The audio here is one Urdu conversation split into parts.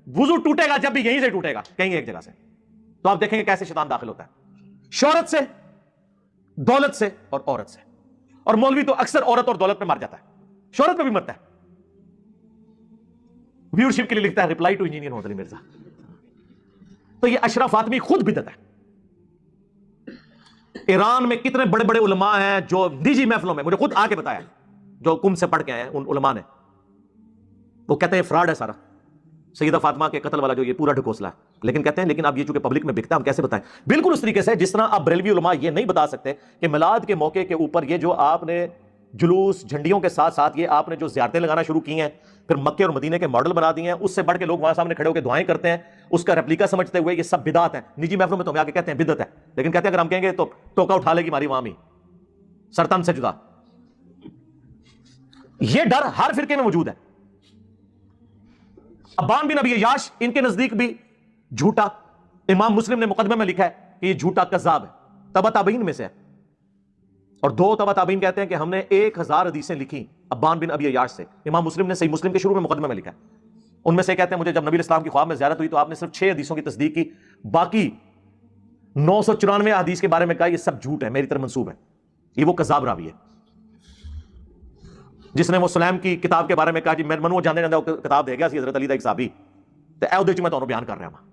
وضو ٹوٹے گا جب بھی یہیں سے ٹوٹے گا، کہیں ایک جگہ سے. تو آپ دیکھیں گے کیسے شیطان داخل ہوتا ہے، شہرت سے، دولت سے اور عورت سے. اور مولوی تو اکثر عورت اور دولت پہ مر جاتا ہے، شہرت پہ بھی مرتا ہے. ویورشپ کے لیے لکھتا ہے ریپلائی ٹو انجینئر محمد علی مرزا. تو یہ اشرف فاطمی خود بدعت ہے. ایران میں کتنے بڑے بڑے علماء ہیں جو نجی محفلوں میں، مجھے خود آ کے بتایا، جو کم سے پڑھ کے آئے ہیں ان علماء نے، وہ کہتے ہیں فراڈ ہے سارا، سیدہ فاطمہ کے قتل والا جو یہ پورا ڈھکوسلا ہے. لیکن کہتے ہیں لیکن اب یہ چونکہ پبلک میں بکتا ہے، ہم کیسے بتائیں؟ بالکل اس طریقے سے جس طرح اب بریلوی علماء یہ نہیں بتا سکتے کہ میلاد کے موقع کے اوپر یہ جو آپ نے جلوس جھنڈیوں کے ساتھ ساتھ یہ آپ نے جو زیارتیں لگانا شروع کی ہیں، پھر مکے اور مدینے کے ماڈل بنا دیے ہیں، اس سے بڑھ کے لوگ وہاں سامنے کھڑے ہو کے دعائیں کرتے ہیں، اس کا ریپلیکا سمجھتے ہوئے یہ سب بدعت ہیں. نجی محفلوں میں تو ہم آ کے کہتے ہیں بدعت ہے، لیکن کہتے ہیں اگر ہم کہیں گے تو ٹوکا اٹھا لے گی ہماری عوامی سرطان سے جدا. یہ ڈر ہر فرقے میں موجود ہے. ابان بن ابی عیاش ان کے نزدیک بھی جھوٹا، امام مسلم نے مقدمے میں لکھا ہے کہ یہ جھوٹا کذاب ہے، تبع تابعین میں سے ہے. اور 2 تبع تابعین کہتے ہیں کہ ہم نے 1000 حدیثیں لکھی ابان بن ابی عیاش سے. امام مسلم نے صحیح مسلم کے شروع میں مقدمے میں لکھا ہے. ان میں سے کہتے ہیں مجھے جب نبی اسلام کی خواب میں زیارت ہوئی تو آپ نے صرف 6 حدیثوں کی تصدیق کی، باقی 994 حدیث کے بارے میں کہا یہ سب جھوٹ ہے، میری طرف منسوب ہے. یہ وہ کذاب راوی ہے جس نے وہ سلیم کی کتاب کے بارے میں کہا جی میں منو جانے جاندے وہ کتاب دے گیا سی حضرت علی دا ایک صحابی تے اے اودے چ میں تانوں بیان کر رہا ہوں.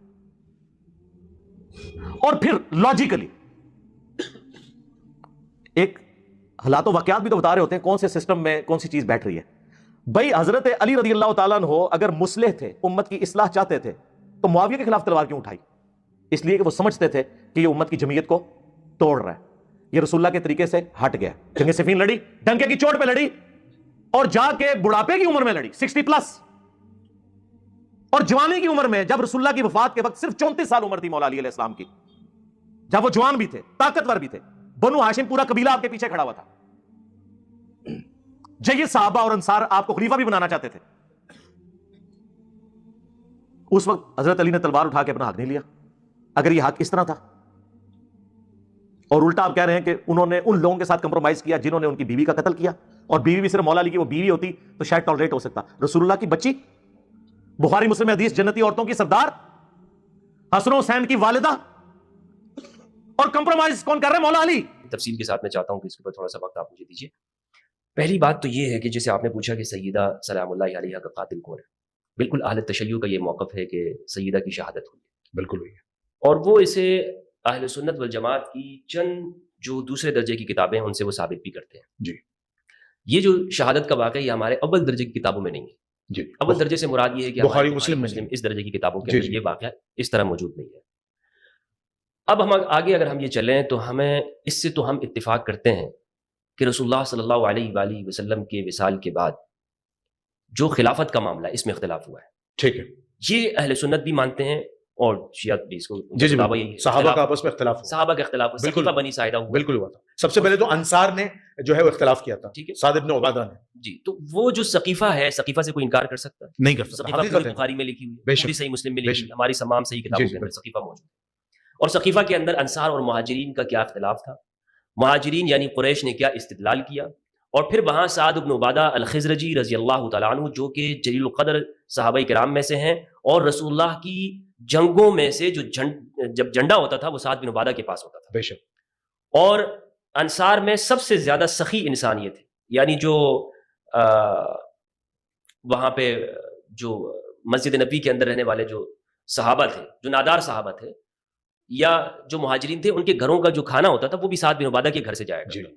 اور پھر لاجیکلی ایک حالات و واقعات بھی تو بتا رہے ہوتے ہیں کون سے سسٹم میں کون سی چیز بیٹھ رہی ہے. بھائی حضرت علی رضی اللہ تعالیٰ عنہ اگر مصلح تھے، امت کی اصلاح چاہتے تھے، تو معاویہ کے خلاف تلوار کیوں اٹھائی؟ اس لیے کہ وہ سمجھتے تھے کہ یہ امت کی جمعیت کو توڑ رہا ہے. یہ رسول اللہ کے طریقے سے ہٹ گیا. جنگ صفین لڑی، ڈنکے کی چوٹ پہ لڑی، اور جا کے بڑھاپے کی عمر میں لڑی 60 پلس. اور جوانی کی عمر میں جب رسول اللہ کی وفات کے وقت صرف 34 سال عمر تھی مولا علی علیہ السلام کی، جب وہ جوان بھی تھے، طاقتور بھی تھے، بنو ہاشم پورا قبیلہ آپ کے پیچھے کھڑا ہوا تھا. جی صحابہ اور انصار آپ کو خلیفہ بھی بنانا چاہتے تھے. اس وقت حضرت علی نے تلوار اٹھا کے اپنا حق نہیں لیا. اگر یہ حق اس طرح تھا، اور الٹا آپ کہہ رہے ہیں کہ انہوں نے ان لوگوں کے ساتھ کمپرومائز کیا جنہوں نے ان کی بیوی کا قتل کیا، اور بیوی بھی صرف مولا علی کی وہ بیوی ہوتی تو شاید ٹالریٹ ہو سکتا. رسول اللہ کی بچی، بخاری مسلم میں حدیث، جنتی عورتوں کی سردار، حسن و حسین کی والدہ، اور کمپرومائز کون کر رہے ہیں؟ مولا علی. تفصیل کے ساتھ میں چاہتا ہوں کہ اس کے اوپر تھوڑا سا وقت آپ مجھے دیجیے. پہلی بات تو یہ ہے کہ جیسے آپ نے پوچھا کہ سیدہ سلام اللہ علیہا کا قاتل کون ہے، بالکل اہل تشیع کا یہ موقف ہے کہ سیدہ کی شہادت ہوئی ہے، بالکل ہوئی ہے. اور وہ اسے اہل سنت والجماعت کی چند جو دوسرے درجے کی کتابیں ہیں ان سے وہ ثابت بھی کرتے ہیں. جی، یہ جو شہادت کا واقعہ یہ ہمارے اول درجے کی کتابوں میں نہیں ہے. جی، اول درجے سے مراد یہ ہے کہ بخاری ہمارے مسلم میں اس درجے کی کتابوں کے جی، اندر جی. یہ واقعہ اس طرح موجود نہیں ہے. اب ہم آگے اگر ہم یہ چلیں تو ہمیں اس سے تو ہم اتفاق کرتے ہیں کہ رسول اللہ صلی اللہ علیہ وآلہ وسلم کے وصال کے بعد جو خلافت کا معاملہ ہے اس میں اختلاف ہوا ہے. ٹھیک ہے. یہ اہل سنت بھی مانتے ہیں اور شیعہ بھی اس کو جی جی، کتابیں یہی ہے. صحابہ کا آپس میں اختلاف ہوا. صحابہ کا اختلاف ہوا، بالکل. صحیفہ بنی ساعدہ ہوا. بالکل ہوا تھا. سب سے پہلے تو انصار نے جو ہے وہ اختلاف کیا تھا، ٹھیک ہے، سعد بن عبادہ نے. جی. تو وہ جو سقیفہ ہے، سقیفہ سے کوئی انکار کر سکتا ہے؟ نہیں کر سکتا. سقیفہ حقیقت پوری ہے. بخاری میں لکھی ہوئی بے ہے، شک. پوری صحیح مسلم میں بے لکھی ہوئی شک. ہے، ہماری تمام صحیح کتابوں جی، کے جی، اندر سقیفہ موجود ہے. اور سقیفہ کے اندر انصار اور مہاجرین کا کیا اختلاف تھا، مہاجرین یعنی قریش نے کیا استدلال کیا، اور پھر وہاں سعد بن عبادہ الخزرجی رضی اللہ تعالیٰ عنہ جو کہ جلیل القدر صحابہ کرام میں سے ہیں، اور رسول اللہ کی جنگوں میں سے جو جب جھنڈا ہوتا تھا وہ سعد بن عبادہ کے پاس ہوتا تھا. بے شک. اور انصار میں سب سے زیادہ سخی انسان یہ تھے، یعنی جو وہاں پہ جو مسجد نبی کے اندر رہنے والے جو صحابہ تھے، جو نادار صحابہ تھے یا جو مہاجرین تھے، ان کے گھروں کا جو کھانا ہوتا تھا وہ بھی سعد بن عبادہ کے گھر سے جایا کرتا تھا.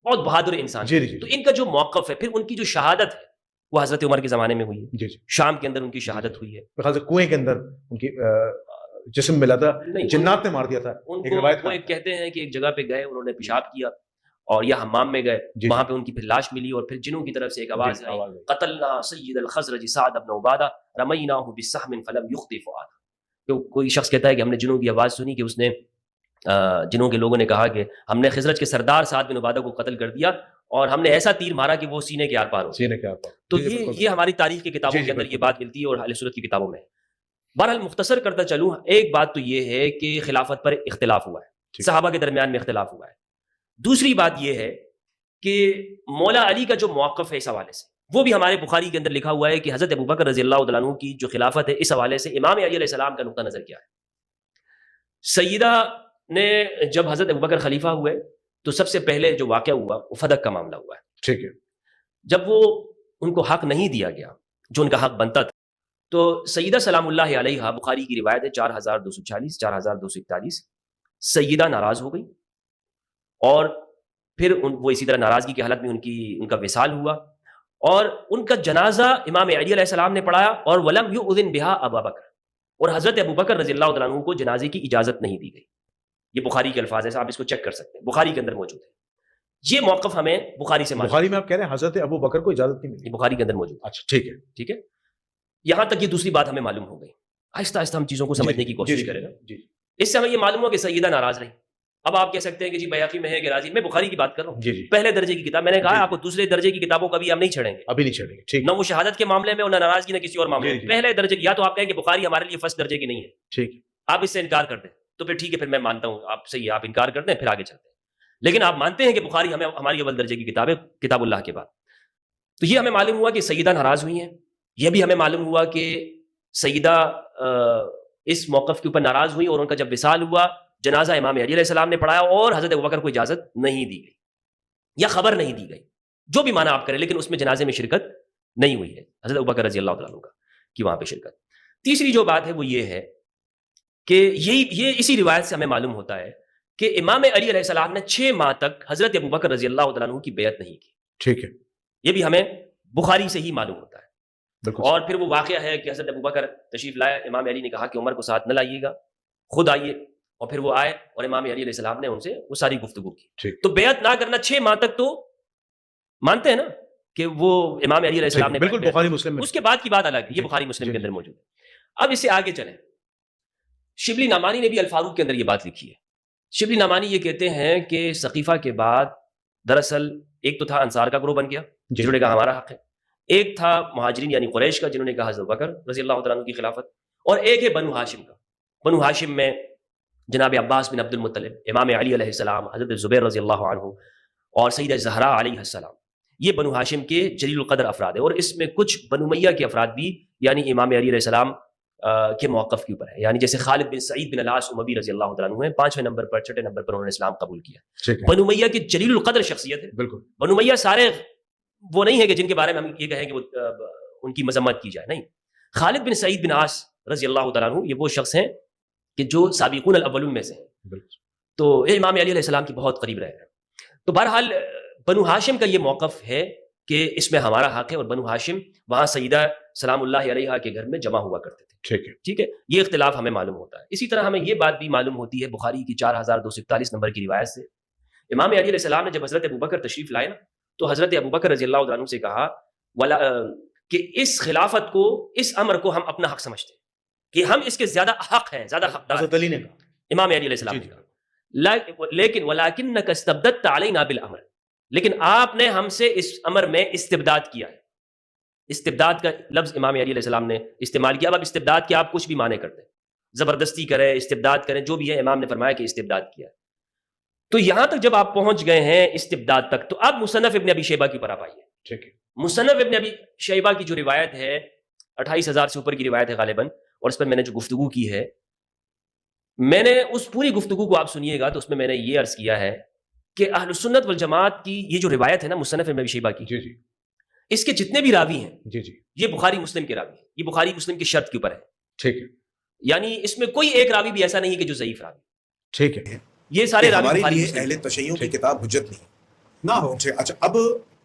بہت بہادر انسان. جی جی. تو ان کا جو موقف ہے، پھر ان کی جو شہادت ہے وہ حضرت عمر کے زمانے میں ہوئی ہے. جی جی. شام کے اندر ان کی شہادت ہوئی ہے. میرے خیال سے کنویں کے اندر ان کی جسم ملا تھا، جنات نے مار دیا تھا. ان ایک کو روایت وہ ایک کہتے ہیں کہ ایک جگہ پہ گئے، انہوں نے پیشاب کیا اور یا حمام میں گئے، جی. وہاں پہ ان کی پھر لاش ملی، اور پھر جنوں کی طرف سے ایک آواز آئی، قتلنا سید الخزرج سعد بن عبادہ رمیناہ بسہم فلم یخطئ فؤادہ. تو کوئی شخص کہتا ہے کہ ہم نے جنوں کی آواز سنی کہ اس نے جنوں کے لوگوں نے کہا کہ ہم نے خزرج کے سردار سعد بن عبادہ کو قتل کر دیا اور ہم نے ایسا تیر مارا کہ وہ سینے کے آر پار ہو. سینے کے آر پار. تو یہ ہماری تاریخ کی کتابوں کے اندر یہ بات ملتی ہے اور اہل سنت کی کتابوں میں ہے. بہرحال مختصر کرتا چلوں، ایک بات تو یہ ہے کہ خلافت پر اختلاف ہوا ہے، صحابہ کے درمیان میں اختلاف ہوا ہے. دوسری بات یہ ہے کہ مولا علی کا جو موقف ہے اس حوالے سے وہ بھی ہمارے بخاری کے اندر لکھا ہوا ہے کہ حضرت ابوبکر رضی اللہ تعالیٰ عنہ کی جو خلافت ہے اس حوالے سے امام علی علیہ السلام کا نقطہ نظر کیا ہے. سیدہ نے جب حضرت ابوبکر خلیفہ ہوئے تو سب سے پہلے جو واقعہ ہوا وہ فدق کا معاملہ ہوا ہے. ٹھیک ہے. جب وہ ان کو حق نہیں دیا گیا جو ان کا حق بنتا تھا تو سیدہ سلام اللہ علیہا، بخاری کی روایت ہے 4240 4241، سیدہ ناراض ہو گئی اور پھر وہ اسی طرح ناراضگی کی حالت میں ان کا وصال ہوا اور ان کا جنازہ امام علی علیہ السلام نے پڑھایا اور ولم یؤذن بہا ابا بکر، اور حضرت ابوبکر رضی اللہ تعالیٰ عنہ کو جنازے کی اجازت نہیں دی گئی. یہ بخاری کے الفاظ ہیں، آپ اس کو چیک کر سکتے ہیں، بخاری کے اندر موجود ہے. یہ موقف ہمیں بخاری سے بخاری میں آپ کہہ رہے ہیں حضرت ابو بکر کو اجازت نہیں ملی؟ یہ بخاری کے اندر موجود ہے. اچھا ٹھیک ہے. ٹھیک ہے، یہاں تک یہ دوسری بات ہمیں معلوم ہو گئی. آہستہ آہستہ ہم چیزوں کو سمجھنے کی کوشش کریں گا. اس سے ہمیں یہ معلوم ہوا کہ سیدہ ناراض رہی. اب آپ کہہ سکتے ہیں کہ جی بیہقی میں ہے کہ راضی، میں بخاری کی بات کر رہا ہوں. پہلے درجے کی کتاب، میں نے کہا آپ کو دوسرے درجے کی کتابوں کا بھی ہم نہیں چھڑیں گے، ابھی نہیں چھڑیں گے. ٹھیک، نہ وہ شہادت کے معاملے میں اور نہ ناراضگی نہ کسی اور معاملے میں. پہلے درجے کی، یا تو آپ کہیں کہ بخاری ہمارے لیے فرسٹ درجے کی نہیں ہے، ٹھیک، آپ اس سے انکار کر دیں تو پھر ٹھیک ہے، پھر میں مانتا ہوں آپ صحیح ہے، آپ انکار کرتے ہیں پھر آگے چلتے ہیں. لیکن آپ مانتے ہیں کہ بخاری ہماری اول درجے کی کتاب ہے کتاب اللہ کے بعد. تو یہ ہمیں معلوم ہوا کہ سیدہ ناراض ہوئی ہیں. یہ بھی ہمیں معلوم ہوا کہ سیدہ اس موقف کے اوپر ناراض ہوئی اور ان کا جب وصال ہوا جنازہ امام علی علیہ السلام نے پڑھایا اور حضرت ابوبکر کو اجازت نہیں دی گئی یا خبر نہیں دی گئی، جو بھی معنی آپ کریں، لیکن اس میں جنازے میں شرکت نہیں ہوئی ہے حضرت ابوبکر رضی اللہ تعالیٰ عنہ کا کہ وہاں پہ شرکت. تیسری جو بات ہے وہ یہ ہے کہ یہ اسی روایت سے ہمیں معلوم ہوتا ہے کہ امام علی علیہ السلام نے 6 ماہ تک حضرت ابوبکر رضی اللہ تعالیٰ عنہ کی بیعت نہیں کی. ٹھیک ہے، یہ بھی ہمیں بخاری سے ہی معلوم ہوتا ہے. اور پھر وہ واقعہ ہے کہ حضرت ابوبکر تشریف لائے، امام علی نے کہا کہ عمر کو ساتھ نہ لائیے گا، خود آئیے، اور پھر وہ آئے اور امام علی علیہ السلام نے ان سے وہ ساری گفتگو کی. تو بیعت نہ کرنا 6 ماہ تک تو مانتے ہیں نا کہ وہ امام علی علیہ السلام نے بالکل بخاری مسلم میں. اس کے بعد کی بات الگ ہے، یہ بخاری مسلم کے اندر موجود ہے. اب اس سے آگے چلیں. شبلی نعمانی نے بھی الفاروق کے اندر یہ بات لکھی ہے. شبلی نعمانی یہ کہتے ہیں کہ سقیفہ کے بعد دراصل ایک تو تھا انصار کا گروہ بن گیا جنہوں نے کہا ہمارا حق ہے، ایک تھا مہاجرین یعنی قریش کا جنہوں نے کہا حضرت بکر رضی اللہ تعالیٰ عنہ کی خلافت، اور ایک ہے بنو ہاشم کا. بنو ہاشم میں جناب عباس بن عبد المطلب، امام علی علیہ السلام، حضرت زبیر رضی اللہ عنہ اور سیدہ زہرا علیہ السلام، یہ بنو ہاشم کے جلیل القدر افراد ہیں. اور اس میں کچھ بنو امیہ کے افراد بھی یعنی امام علی علیہ السلام کے موقف کے اوپر ہے، یعنی جیسے خالد بن سعید بن العاص اموی رضی اللہ تعالیٰ عنہ ہیں، 5ویں نمبر پر 6ٹھے نمبر پر انہوں نے اسلام قبول کیا. بنو امیہ کی جلیل القدر شخصیت ہے. بالکل بنو امیہ سارے وہ نہیں ہے کہ جن کے بارے میں ہم یہ کہیں کہ وہ ان کی مذمت کی جائے، نہیں. خالد بن سعید بن عاص رضی اللہ تعالیٰ عنہ یہ وہ شخص ہیں کہ جو سابقون الاولون میں سے ہیں، تو یہ امام علی علیہ السلام کی بہت قریب رہے ہیں. تو بہرحال بنو ہاشم کا یہ موقف ہے کہ اس میں ہمارا حق ہے، اور بنو ہاشم وہاں سیدہ سلام اللہ علیہا کے گھر میں جمع ہوا کرتے تھے. ٹھیک ہے، یہ اختلاف ہمیں معلوم ہوتا ہے. اسی طرح ہمیں یہ بات بھی معلوم ہوتی ہے بخاری کی 4241 نمبر کی روایت سے، امام علی علیہ السلام نے جب حضرت ابوبکر تشریف لائے نا تو حضرت ابوبکر رضی اللہ عنہ سے کہا کہ اس خلافت کو، اس امر کو ہم اپنا حق سمجھتے ہیں کہ ہم اس کے زیادہ حق ہیں، زیادہ حقدار. حضرت علی نے کہا، امام علی علیہ السلام نے کہا لیکن ولکنک استبددت علینا بالامر، لیکن آپ نے ہم سے اس امر میں استبداد کیا ہے. استبداد کا لفظ امام علی علیہ السلام نے استعمال کیا. اب استبداد کے آپ کچھ بھی معنی کرتے ہیں، زبردستی کریں، استبداد کریں، جو بھی ہے امام نے فرمایا کہ استبداد کیا ہے. تو یہاں تک جب آپ پہنچ گئے ہیں استبداد تک، تو اب مصنف ابن ابی شیبہ کی طرف آئیے. ٹھیک ہے، مصنف ابن ابی شیبہ کی جو روایت ہے 28,000 سے اوپر کی روایت ہے غالباً، اور اس پر میں نے جو گفتگو کی ہے، میں نے اس پوری گفتگو کو آپ سنیے گا تو اس میں میں نے یہ عرض کیا ہے کہ اہل السنت والجماعت کی یہ جو روایت ہے نا مصنف ابن ابی شیبہ کی، اس کے جتنے بھی راوی ہیں یہ بخاری مسلم کے راوی ہیں، یہ بخاری مسلم کی شرط کے اوپر ہے. ٹھیک ہے، یعنی اس میں کوئی ایک راوی بھی ایسا نہیں ہے کہ جو ضعیف راوی. ٹھیک ہے، یہ سارے راوی ہمارے بخاری لیے مسلم اہل تشیع کی کتاب حجت نہیں نہ ہو. اچھا، اب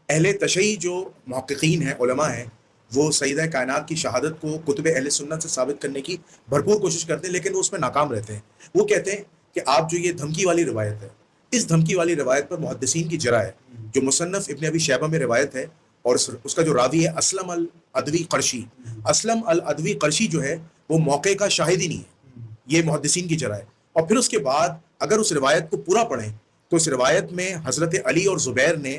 اہل تشیع جو محققین ہیں، علماء ہیں، وہ سیدہ کائنات کی شہادت کو کتب اہل سنت سے ثابت کرنے کی بھرپور کوشش کرتے ہیں، لیکن وہ اس میں ناکام رہتے ہیں. وہ کہتے ہیں کہ آپ جو یہ دھمکی والی روایت ہے، اس دھمکی والی روایت پر محدثین کی جرح ہے. جو مصنف ابن ابی شیبہ میں روایت ہے اور اس کا جو راوی ہے اسلم العدوی قرشی، اسلم العدوی قرشی جو ہے وہ موقع کا شاہد ہی نہیں ہے، یہ محدثین کی جرح ہے. اور پھر اس کے بعد اگر اس روایت کو پورا پڑھیں تو اس روایت میں حضرت علی اور زبیر نے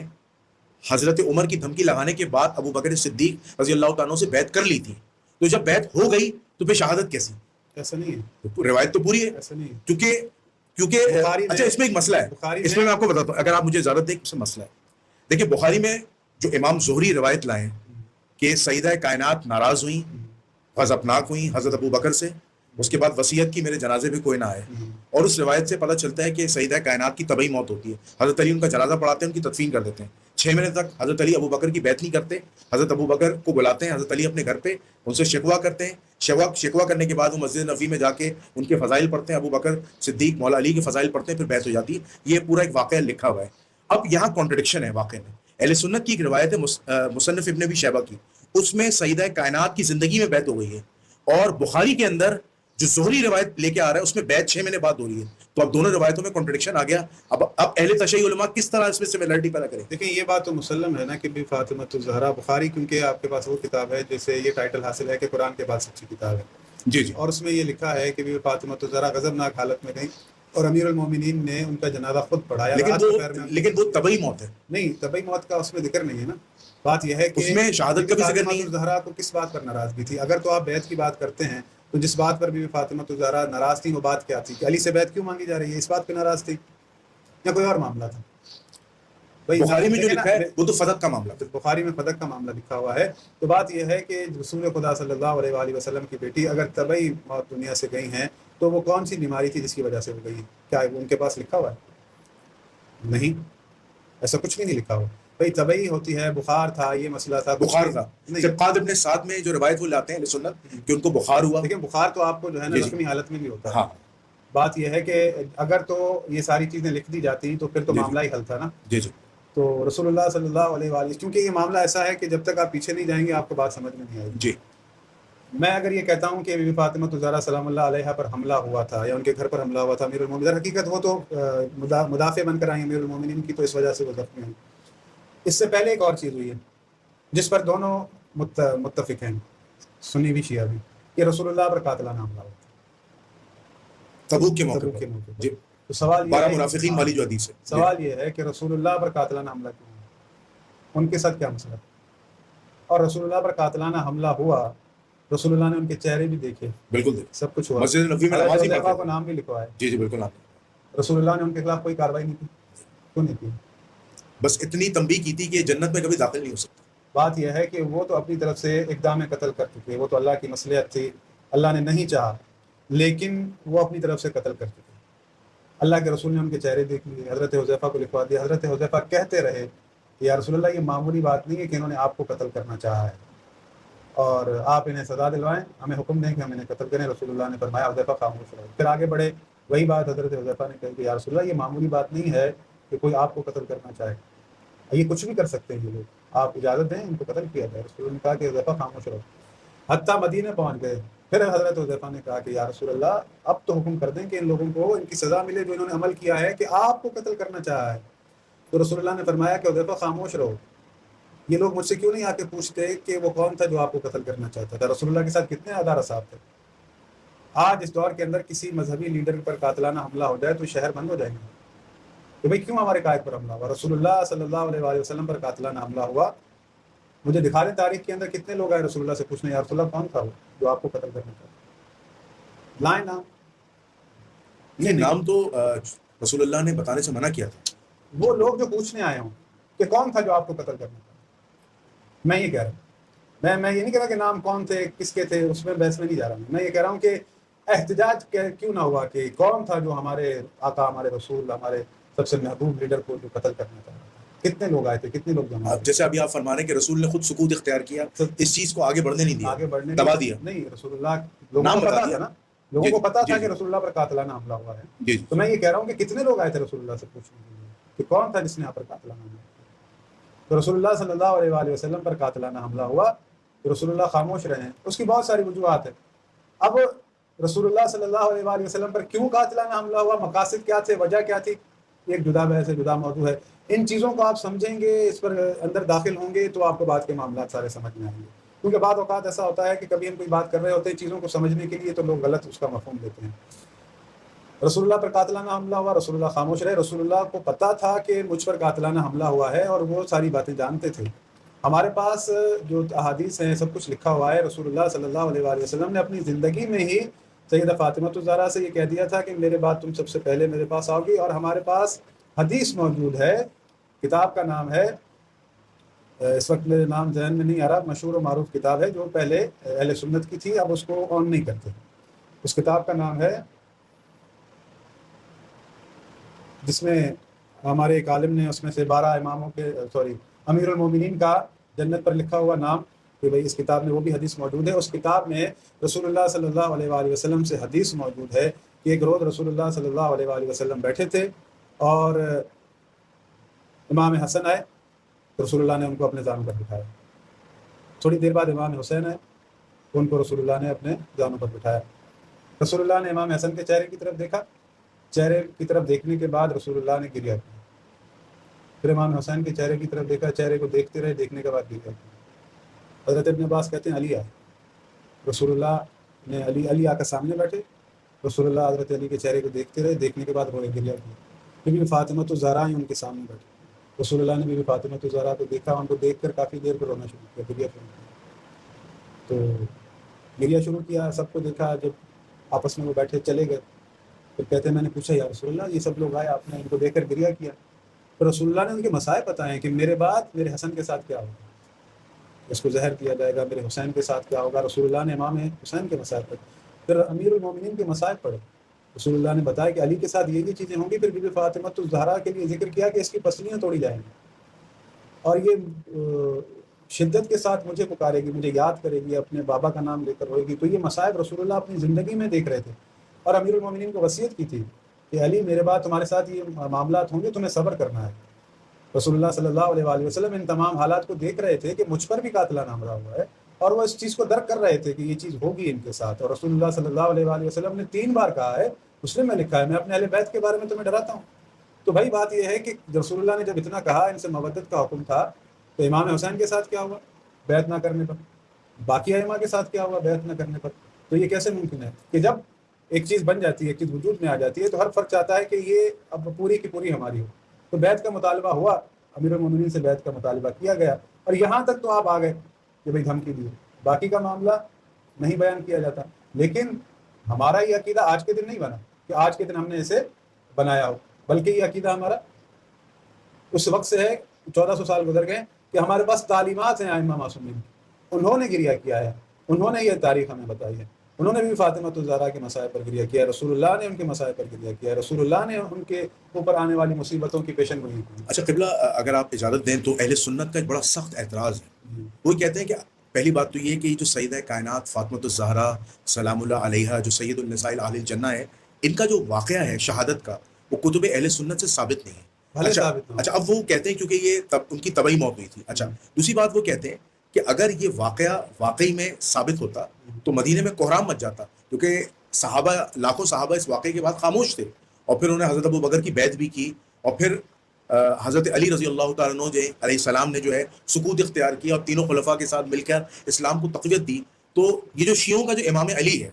حضرت عمر کی دھمکی لگانے کے بعد ابو بکر صدیق رضی اللہ تعالیٰ سے بیعت کر لی تھی. تو جب بیعت ہو گئی تو پھر شہادت کیسی؟ ایسا نہیں ہے، روایت تو پوری ہے. ایسا نہیں ہے، کیونکہ اچھا اس میں ایک مسئلہ ہے، اس میں آپ کو بتاتا ہوں، اگر آپ مجھے اجازت دیں، اس میں مسئلہ ہے. دیکھیں بخاری میں جو امام زہری روایت لائے ہیں کہ سیدہ کائنات ناراض ہوئیں، غضبناک ہوئیں حضرت ابو بکر سے، اس کے بعد وصیت کی میرے جنازے پہ کوئی نہ آئے. اور اس روایت سے پتہ چلتا ہے کہ سیدہ کائنات کی طبعی موت ہوتی ہے. حضرت علی ان کا جنازہ پڑھاتے ہیں، ان کی تدفین کر دیتے ہیں. 6 مہینے تک حضرت علی ابو بکر کی بیعت نہیں کرتے. حضرت ابو بکر کو بلاتے ہیں حضرت علی اپنے گھر پہ، ان سے شکوہ کرتے ہیں. شکوہ کرنے کے بعد وہ مسجد نبوی میں جا کے ان کے فضائل پڑھتے ہیں، ابو بکر صدیق مولا علی کے فضائل پڑھتے ہیں، پھر بیعت ہو جاتی ہے. یہ پورا ایک واقعہ لکھا ہوا ہے. اب یہاں کانٹرڈکشن ہے واقعے میں. اہل سنت کی ایک روایت ہے مصنف ابن ابی شیبہ کی، اس میں سیدہ کائنات کی زندگی میں بیعت ہو گئی ہے. اور بخاری کے اندر جو زہری روایت لے کے آ رہا ہے اس میں بیعت 6 مہینے بعد ہو رہی ہے. تو اب دونوں روایتوں میں کانٹرڈکشن آ گیا. اب اہل تشیع علماء کس طرح اس میں سملرٹی پیدا کریں؟ دیکھیں یہ بات تو مسلم ہے نا کہ بھی فاطمۃ الزہرا بخاری، کیونکہ آپ کے پاس وہ کتاب ہے جیسے یہ ٹائٹل حاصل ہے کہ قرآن کے بعد سچی کتاب ہے. جی جی. اور اس میں یہ لکھا ہے کہ بھی فاطمۃ الزہرا غضبناک حالت میں گئیں اور امیر المومنین نے ان کا جنازہ خود پڑھایا. لیکن وہ طبعی موت ہے. نہیں، طبعی موت کا اس میں ذکر نہیں ہے نا. بات یہ ہے کہ اس میں شہادت کا بھی ذکر نہیں ہے. الزہرا کو کس بات پر ناراضگی تھی؟ اگر تو آپ بیعت کی بات کرتے ہیں تو جس بات پر بھی فاطمۃ الزہرا ناراض تھی وہ بات کیا تھی؟ کہ علی سے بیعت کیوں مانگی جا رہی ہے، اس بات پہ ناراض تھی یا کوئی اور معاملہ تھا؟ بخاری میں جو لکھا ہے وہ تو فدق کا معاملہ تھا. بخاری میں فدق کا معاملہ لکھا ہوا ہے. تو بات یہ ہے کہ رسول خدا صلی اللہ علیہ وآلہ وسلم کی بیٹی اگر طبعی موت دنیا سے گئی ہیں تو وہ کون سی بیماری تھی جس کی وجہ سے وہ گئی ہیں؟ کیا ان کے پاس لکھا ہوا ہے؟ نہیں، ایسا کچھ بھی نہیں لکھا ہوا. بھائی طبعی ہوتی ہے، بخار تھا، یہ مسئلہ تھا، بخار تھا. سبقات ابن سعد میں جو روایت وہ لاتے ہیں سنت کہ ان کو بخار ہوا. لیکن بخار تو آپ کو جو ہے نا زخمی حالت میں بھی ہوتا ہے. ہاں، بات یہ ہے کہ اگر تو یہ ساری چیزیں لکھ دی جاتی تو پھر تو معاملہ ہی حل تھا نا. جی جی. تو رسول اللہ صلی اللہ علیہ وآلہ، کیونکہ یہ معاملہ ایسا ہے کہ جب تک آپ پیچھے نہیں جائیں گے آپ کو بات سمجھ میں نہیں آئے گی. جی. میں اگر یہ کہتا ہوں کہ بی بی فاطمۃ الزہرا سلام اللہ علیہ پر حملہ ہوا تھا یا ان کے گھر پر حملہ ہوا تھا امیر المومنین، حقیقت وہ تو مدافع بن کر آئی امیر المومنین کی، تو اس وجہ سے وہ زخمی ہیں. اس سے پہلے ایک اور چیز ہوئی ہے جس پر دونوں متفق ہیں، سنی بھی شیعہ بھی، کہ رسول اللہ پر قاتلانہ حملہ ہوا تبوک کے موقع تبوک کے پر. موقع پر. جی. تو سوال یہ 12 ہے، منافقین والی جو حدیث ہے، سوال یہ ہے کہ رسول اللہ پر قاتلانہ حملہ کیوں ہوا؟ ان کے ساتھ کیا مسئلہ؟ اور رسول اللہ پر قاتلانہ حملہ ہوا، رسول اللہ نے ان کے چہرے بھی دیکھے، بالکل دیکھ سب کچھ ہوا، مسجد نبوی میں نماز ہی حذیفہ پڑھتے کو تھے. نام بھی لکھوایا. جی جی بالکل. آپ رسول اللہ نے ان کے خلاف کوئی کارروائی نہیں کی. کیوں نہیں کی؟ بس اتنی تنبیہ کی تھی کہ جنت میں کبھی داخل نہیں ہو سکتا. بات یہ ہے کہ وہ تو اپنی طرف سے اقدام قتل کر چکے، وہ تو اللہ کی مصلحت تھی، اللہ نے نہیں چاہا، لیکن وہ اپنی طرف سے قتل کر چکے. اللہ کے رسول نے ان کے چہرے دیکھ لیے، حضرت حذیفہ کو لکھوا دیا. حضرت حذیفہ کہتے رہے کہ یا رسول اللہ یہ معمولی بات نہیں ہے کہ انہوں نے آپ کو قتل کرنا چاہا ہے اور آپ انہیں سزا دلوائیں، ہمیں حکم دیں کہ ہم انہیں قتل کریں. رسول اللہ نے فرمایا حذیفہ خاموش رہو. پھر آگے بڑھے، وہی بات حضرت حذیفہ نے کہی کہ یا رسول اللہ یہ معمولی بات نہیں ہے کہ کوئی آپ کو قتل کرنا چاہے، یہ کچھ بھی کر سکتے ہیں یہ لوگ، آپ اجازت دیں ان کو قتل کیا جائے. رسول اللہ نے کہا کہ حذیفہ خاموش رہو. حتیٰ مدینہ پہنچ گئے. پھر حضرت حذیفہ نے کہا کہ یا رسول اللہ اب تو حکم کر دیں کہ ان لوگوں کو ان کی سزا ملے جو انہوں نے عمل کیا ہے کہ آپ کو قتل کرنا چاہا ہے. تو رسول اللہ نے فرمایا کہ حذیفہ خاموش رہو. یہ لوگ مجھ سے کیوں نہیں آ کے پوچھتے کہ وہ کون تھا جو آپ کو قتل کرنا چاہتا تھا؟ رسول اللہ کے ساتھ کتنے ادارہ صاحب تھے. آج اس دور کے اندر کسی مذہبی لیڈر پر قاتلانہ حملہ ہو جائے تو شہر بند ہو جائیں گے کہ بھئی کیوں ہمارے قائد پر حملہ ہوا. رسول اللہ صلی اللہ علیہ وآلہ وسلم پر قاتلانہ حملہ ہوا. مجھے دکھا دیں تاریخ کے اندر کتنے لوگ آئے رسول اللہ سے پوچھنے یا رسول اللہ کون تھا وہ جو آپ کو قتل کرنا چاہتا. لائن نام یہ نام تو رسول اللہ نے بتانے سے منع کیا تھا. وہ لوگ جو پوچھنے آئے ہوں کہ کون تھا جو آپ کو قتل کرنا چاہتا. میں یہ کہہ رہا ہوں، میں یہ نہیں کہہ رہا کہ نام کون تھے کس کے تھے، اس میں بحث میں نہیں جا رہا ہوں. میں یہ کہہ رہا ہوں کہ احتجاج کیوں نہ ہوا کہ کون تھا جو ہمارے آقا، ہمارے رسول، ہمارے سب سے محبوب لیڈر کو جو قتل کرنا چاہ رہا تھا. کتنے لوگ آئے تھے، کتنے لوگ جمع ہوئے. جیسے ابھی آپ فرما رہے ہیں کہ رسول نے خود سکوت اختیار کیا، اس چیز کو آگے بڑھنے نہیں دیا، آگے بڑھنے دبا دیا. نہیں، رسول اللہ لوگوں کو پتا تھا نا، لوگوں کو پتا تھا کہ رسول اللہ پر قاتلانہ حملہ ہوا ہے. جی. تو میں یہ کہہ رہا ہوں کہ کتنے لوگ آئے تھے رسول اللہ سے پوچھنے کے لیے کہ کون تھا جس نے یہاں پر قاتلانہ حملہ کیا. تو رسول اللہ صلی اللہ علیہ وآلہ وسلم پر قاتلانہ حملہ ہوا تو رسول اللہ خاموش رہے ہیں. اس کی بہت ساری وجوہات ہیں. اب رسول اللہ صلی اللہ علیہ وآلہ وسلم پر کیوں قاتلانہ حملہ ہوا، مقاصد کیا تھے، وجہ کیا تھی، ایک جدا بحث ہے، جدا موضوع ہے. ان چیزوں کو آپ سمجھیں گے، اس پر اندر داخل ہوں گے تو آپ کو بات کے معاملات سارے سمجھ میں آئیں گے. کیونکہ بعض اوقات ایسا ہوتا ہے کہ کبھی ہم کوئی بات کر رہے ہوتے ہیں چیزوں کو سمجھنے کے لیے تو لوگ غلط اس کا مفہوم دیتے ہیں. رسول اللہ پر قاتلانہ حملہ ہوا، رسول اللہ خاموش رہے. رسول اللہ کو پتہ تھا کہ مجھ پر قاتلانہ حملہ ہوا ہے اور وہ ساری باتیں جانتے تھے. ہمارے پاس جو احادیث ہیں سب کچھ لکھا ہوا ہے. رسول اللہ صلی اللہ علیہ وآلہ وسلم نے اپنی زندگی میں ہی سیدہ فاطمہ الزہرا سے یہ کہہ دیا تھا کہ میرے بعد تم سب سے پہلے میرے پاس آؤ گی. اور ہمارے پاس حدیث موجود ہے، کتاب کا نام ہے اس وقت میرے نام ذہن میں نہیں آ رہا، مشہور و معروف کتاب ہے جو پہلے اہل سنت کی تھی، اب اس کو آن نہیں کرتے. اس کتاب کا نام ہے، جس میں ہمارے ایک عالم نے اس میں سے 12 اماموں کے امیر المومنین کا جنت پر لکھا ہوا نام، کہ بھئی اس کتاب میں وہ بھی حدیث موجود ہے. اس کتاب میں رسول اللہ صلی اللہ علیہ وآلہ وسلم سے حدیث موجود ہے کہ ایک روز رسول اللہ صلی اللہ علیہ وآلہ وسلم بیٹھے تھے اور امام حسن آئے، رسول اللہ نے ان کو اپنے زانوں پر بٹھایا. تھوڑی دیر بعد امام حسین آئے، ان کو رسول اللہ نے اپنے زانوں پر بٹھایا. رسول اللہ نے امام حسن کے چہرے کی طرف دیکھا، چہرے کی طرف دیکھنے کے بعد رسول اللہ نے گریہ کیا. پھر امام حسین کے چہرے کی طرف دیکھا، چہرے کو دیکھتے رہے، دیکھنے کے بعد گریہ کیا. حضرت ابن عباس کہتے ہیں علی آئے، رسول اللہ نے علی آ کر سامنے بیٹھے، رسول اللہ حضرت علی کے چہرے کو دیکھتے رہے، دیکھنے کے بعد روئے، گریہ کیا. پھر بھی فاطمۃ الزہرا ان کے سامنے بیٹھے، رسول اللہ نے بھی فاطمۃ الزہرا کو دیکھا، ان کو دیکھ کر کافی دیر پر رونا شروع کیا، گریہ شروع کیا. تو گریہ شروع کیا، سب کو دیکھا. جب آپس میں وہ بیٹھے چلے گئے، پھر کہتے ہیں میں نے پوچھا یا رسول اللہ یہ سب لوگ آئے، آپ نے ان کو دیکھ کر گریہ کیا. پھر رسول اللہ نے ان کے مسائل بتائے کہ میرے بعد میرے حسن کے ساتھ کیا ہوگا، اس کو زہر دیا جائے گا، میرے حسین کے ساتھ کیا ہوگا. رسول اللہ نے امام حسین کے مسائل پڑھے، پھر امیر المومنین کے مسائل پڑھے. رسول اللہ نے بتایا کہ علی کے ساتھ یہ چیزیں ہوں گی. پھر بی بی فاطمۃ الزہرا کے لیے ذکر کیا کہ اس کی پسلیاں توڑی جائیں گی اور یہ شدت کے ساتھ مجھے پکارے گی، مجھے یاد کرے گی، اپنے بابا کا نام لے کر روئے گی. تو یہ مصائب رسول اللہ اپنی زندگی میں دیکھ رہے تھے اور امیر المومنین کو وصیت کی تھی کہ علی میرے بعد تمہارے ساتھ یہ معاملات ہوں گے، تمہیں صبر کرنا ہے. رسول اللہ صلی اللہ علیہ وآلہ وسلم ان تمام حالات کو دیکھ رہے تھے کہ مجھ پر بھی قاتلانہ حملہ ہوا ہے، اور وہ اس چیز کو درک کر رہے تھے کہ یہ چیز ہوگی ان کے ساتھ. اور رسول اللہ صلی اللہ علیہ وآلہ وسلم نے 3 بار کہا ہے، مسلم میں لکھا ہے، میں اپنے اہل بیت کے بارے میں تمہیں ڈراتا ہوں. تو بھائی بات یہ ہے کہ رسول اللہ نے جب اتنا کہا، ان سے مودت کا حکم تھا، تو امام حسین کے ساتھ کیا ہوا بیعت نہ کرنے پر، باقی ائمہ کے ساتھ کیا ہوا بیعت نہ کرنے پر. تو یہ کیسے ممکن ہے کہ جب ایک چیز بن جاتی ہے، ایک چیز وجود میں آ جاتی ہے، تو ہر فرد چاہتا ہے کہ یہ اب پوری کی پوری ہماری ہو. تو بیعت کا مطالبہ ہوا، امیر المومنین سے بیعت کا مطالبہ کیا گیا، اور یہاں تک تو آپ آ گئے کہ بھائی دھمکی دی. باقی کا معاملہ نہیں بیان کیا جاتا. لیکن ہمارا یہ عقیدہ آج کے دن نہیں بنا کہ آج کے دن ہم نے اسے بنایا ہو، بلکہ یہ عقیدہ ہمارا اس وقت سے ہے، 1400 سال گزر گئے، کہ ہمارے پاس تعلیمات ہیں ائمہ معصومین، انہوں نے گریہ کیا ہے، انہوں نے یہ تاریخ ہمیں بتائی ہے. انہوں نے بھی فاطمۃ الزہرا کے مسائل پر گریہ کیا ہے، رسول اللہ نے ان کے مسائل پر گریہ کیا ہے، رسول اللہ نے ان کے اوپر آنے والی مصیبتوں کی پیشن گوئی کی. اچھا قبلہ، اگر آپ اجازت دیں تو اہل سنت کا ایک بڑا سخت اعتراض ہے. وہ کہتے ہیں کہ پہلی بات تو یہ کہ جو سیدہ کائنات فاطمۃ الزہرا سلام اللہ علیہا، جو سید النساء اہل الجنہ ہے، ان کا جو واقعہ ہے شہادت کا، وہ کتب اہل سنت سے ثابت نہیں ہے. اچھا اب وہ کہتے ہیں کیونکہ یہ ان کی طبعی موت ہوئی تھی. اچھا دوسری بات وہ کہتے ہیں کہ اگر یہ واقعہ واقعی میں ثابت ہوتا تو مدینے میں کوہرام مچ جاتا، کیونکہ صحابہ، لاکھوں صحابہ اس واقعے کے بعد خاموش تھے، اور پھر انہوں نے حضرت ابو بکر کی بیعت بھی کی، اور پھر حضرت علی رضی اللہ تعالیٰ عنہ علیہ السلام نے جو ہے سکوت اختیار کیا اور تینوں خلفاء کے ساتھ مل کر اسلام کو تقویت دی. تو یہ جو شیعوں کا جو امام علی ہے،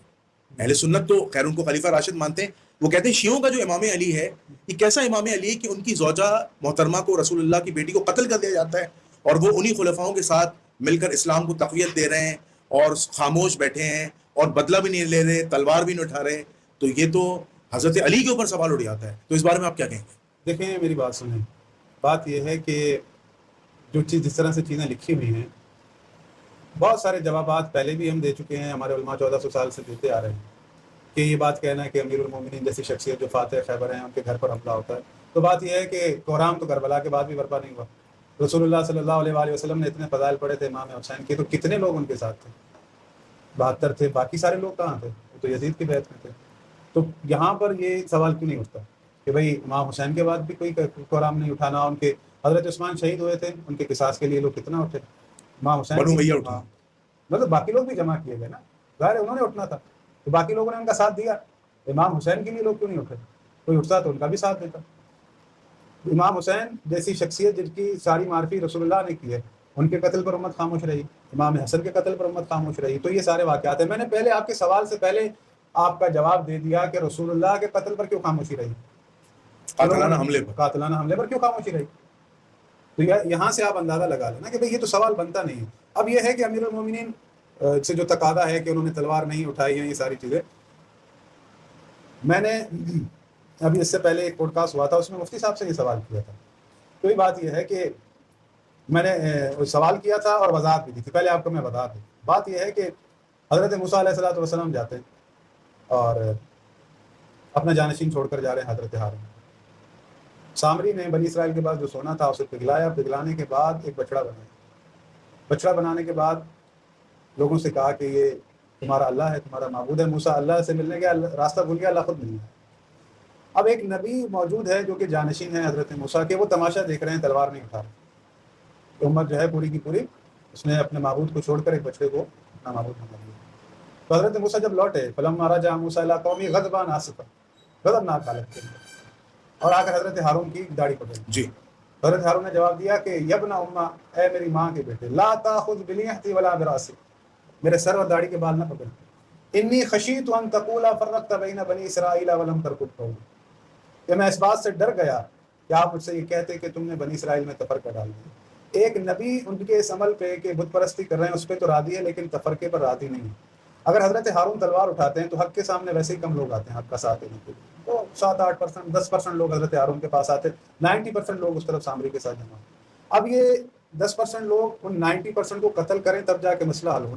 اہل سنت تو خیر ان کو خلیفہ راشد مانتے ہیں، وہ کہتے ہیں شیعوں کا جو امام علی ہے یہ کیسا امام علی ہے کہ ان کی زوجہ محترمہ کو، رسول اللہ کی بیٹی کو قتل کر دیا جاتا ہے، اور وہ انہی خلفاؤں کے ساتھ مل کر اسلام کو تقویت دے رہے ہیں اور خاموش بیٹھے ہیں اور بدلہ بھی نہیں لے رہے، تلوار بھی نہیں اٹھا رہے. تو یہ تو حضرت علی کے اوپر سوال اٹھ جاتا ہے. تو اس بارے میں آپ کیا کہیں گے؟ دیکھیں میری بات سنیں، بات یہ ہے کہ جو چیز جس طرح سے چیزیں لکھی ہوئی ہیں، بہت سارے جوابات پہلے بھی ہم دے چکے ہیں، ہمارے علماء 1400 سال سے دیتے آ رہے ہیں کہ یہ بات کہنا ہے کہ امیر المومنین جیسی شخصیت جو فاتح خیبر ہیں ان کے گھر پر حملہ ہوتا ہے. تو بات یہ ہے کہ کوہرام تو کربلا کے بعد بھی برپا نہیں ہوا. رسول اللہ صلی اللہ علیہ وآلہ وسلم نے اتنے فضائل پڑھے تھے امام حسین کے، تو کتنے لوگ ان کے ساتھ تھے؟ 72 تھے. باقی سارے لوگ کہاں تھے؟ وہ تو یزید کی بیعت میں تھے. تو یہاں پر یہ سوال کیوں نہیں اٹھتا کہ بھئی امام حسین کے بعد بھی کوئی کوہرام نہیں اٹھانا؟ ان کے حضرت عثمان شہید ہوئے تھے، ان کے قصاص کے لیے لوگ کتنا اٹھے؟ امام حسین مطلب باقی لوگ بھی جمع کیے گئے نا، ظاہر ہے انہوں نے اٹھنا تھا، تو باقی لوگوں نے ان کا ساتھ دیا. امام حسین کے لیے لوگ کیوں نہیں اٹھے؟ کوئی اٹھتا تو ان کا بھی ساتھ دیتا. امام حسین جیسی شخصیت جن کی ساری معرفی رسول اللہ نے کی ہے، ان کے قتل پر امت خاموش رہی، امام حسن کے قتل پر امت خاموش رہی. تو یہ سارے واقعات ہیں. میں نے پہلے آپ کے سوال سے پہلے آپ کا جواب دے دیا کہ رسول اللہ کے قتل پر کیوں خاموشی رہی، قاتلانہ حملے پر کیوں خاموشی رہی. تو یہاں سے آپ اندازہ لگا لینا کہ بھئی یہ تو سوال بنتا نہیں ہے. اب یہ ہے کہ امیر المومنین سے جو تقاضا ہے کہ انہوں نے تلوار نہیں اٹھائی ہیں، یہ ساری چیزیں میں نے ابھی اس سے پہلے ایک پوڈ کاسٹ ہوا تھا، اس میں مفتی صاحب سے یہ سوال کیا تھا. تو یہ بات یہ ہے کہ میں نے سوال کیا تھا اور وضاحت بھی دی تھی. پہلے آپ کو میں بتا دوں. بات یہ ہے کہ حضرت موسیٰ علیہ الصلوۃ والسلام جاتے ہیں اور اپنا جانشین چھوڑ کر جا رہے ہیں حضرت ہارون. سامری نے بنی اسرائیل کے پاس جو سونا تھا اسے پگھلایا. پگھلانے کے بعد ایک بچڑا بنایا. بچڑا بنانے کے بعد لوگوں سے کہا کہ یہ تمہارا اللہ ہے, تمہارا معبود ہے. موسیٰ اللہ سے ملنے گیا, راستہ بھول گیا, اللہ خود مل گیا. اب ایک نبی موجود ہے جو کہ جانشین ہے حضرت موسیٰ کے, وہ تماشا دیکھ رہے ہیں, تلوار نہیں اٹھا رہے. امت جو ہے پوری کی پوری اس نے اپنے معبود کو چھوڑ کر ایک بچڑے کو اپنا معبود بنا لیا. تو حضرت موسیٰ جب لوٹے, فلما رجع موسیٰ الی قومہ غضبان آسفا, غضبناک حالت کے اندر, اور آ کر حضرت ہارون کی داڑھی پکڑ لی. جی حضرت ہارون نے جواب دیا کہ یبن امہ, اے میری ماں کے بیٹے, لا تاخذ بلیہتی ولا براسی, میرے سر اور داڑھی کے بال نہ پکڑ. انی خشیت ان تقول فرقت بین بنی اسرائیل ولم ترقب قولی, کہ میں اس بات سے ڈر گیا کہ آپ مجھ سے یہ کہتے کہ تم نے بنی اسرائیل میں تفرقہ ڈال دیا. ایک نبی ان کے اس عمل پہ کہ بت پرستی کر رہے ہیں اس پہ تو راضی ہے, لیکن تفرقے پر راضی نہیں ہے. اگر حضرت ہارون تلوار اٹھاتے ہیں تو حق کے سامنے ویسے ہی کم لوگ آتے ہیں حق کا ساتھ دینے کے لیے. تو 7-8%, 10% لوگ حضرت ہارون کے پاس آتے, 90% لوگ اس طرف سامری کے ساتھ جمع. اب یہ 10% لوگ ان 90% کو قتل کریں تب جا کے مسئلہ حل ہو.